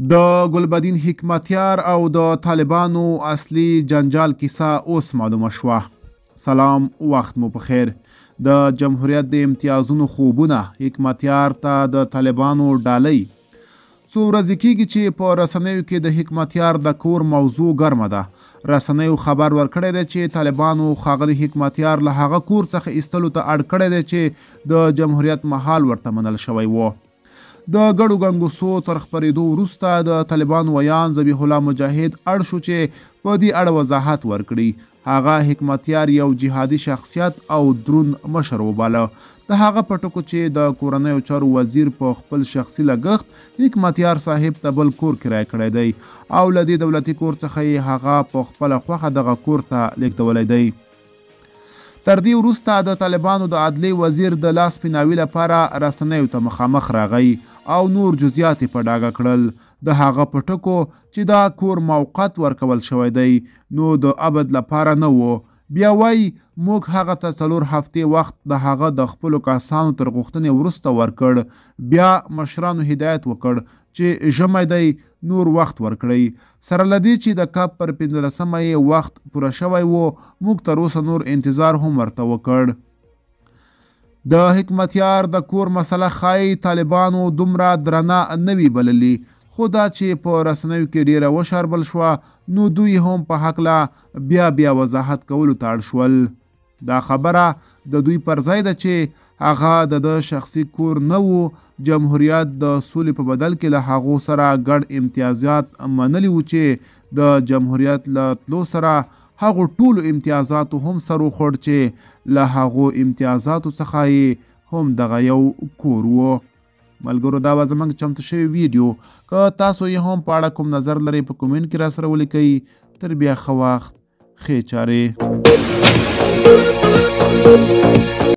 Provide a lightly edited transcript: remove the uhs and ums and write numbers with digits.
د ګلبدین حکمتیار او د طالبانو اصلي جنجال کیسه اوس معلومه شوه. سلام، وخت مو په خیر. د جمهوریت د امتیازونو خوبونه حکمتیار ته د طالبانو ډالۍ. څو ورځې کېږي چې په رسنیو کې د حکمتیار د کور موضوع ګرمه ده. رسنیو خبر ورکړی دی چې طالبانو ښاغلي حکمتیار له هغه کور څخه ایستلو ته اړ کړی دی چې د جمهوریت مهال ورته منل شوی و. د ګډو ګنګوسو تر خپرېدو وروسته د طالبانو ویان ذبیح الله مجاهد اړ شو چې په دې اړه وضاحت ورکړي. هغه حکمتیار یو جهادي شخصیت او درون مشر وباله. د هغه په ټکو چې د کورنیو چارو وزیر په خپل شخصي لګښت حکمتیار صاحب ته بل کور کرایه کړی دی او له دې دولتي کور څخه یې هغه په خپله خوښه دغه کور ته لیږدولی دی. تر دې وروسته د طالبانو د عدلیې وزیر د لاس پیناوي لپاره رسنیو ته مخامخ راغی او نور جزئیات یې په ډاګه کړل. د هغه په ټکو چې دا کور موقت ورکول شوی دی نو د ابد لپاره نه و. بیا وایي موږ هغه ته 4 هفتې وخت د هغه د خپلو کسانو تر غوښتنې وروسته ورکړ. بیا مشرانو هدایت وکړ چې ژمی دی نور وخت ورکړئ. سره له دې چې د کب پر 15مه یې وخت پوره شوی و، موږ تر اوسه نور انتظار هم ورته وکړ. د حکمتیار د کور مسله ښایي طالبانو دومره درنه نه وي بللي، خو دا چې په رسنیو کې ډیره وشاربل شوه نو دوی هم په هکله بیا وضاحت کولو ته اړ شول. دا خبره د دوی پر ځای ده چې هغه د شخصي کور نه و. جمهوریت د سولې په بدل کې له هغو سره ګډ امتیازات منلي وو چې د جمهوریت له تلو سره هغو ټولو امتیازاتو هم سر وخوړ چې له هغو امتیازاتو څخه یې هم دغه یو کور و. ملګرو، دا به زموږ چمتو شوی ویډیو. که تاسو یې هم په اړه کوم نظر لرئ په کومنټ کې راسره ولیکئ. تر بیا ښه وخت، ښې چارې.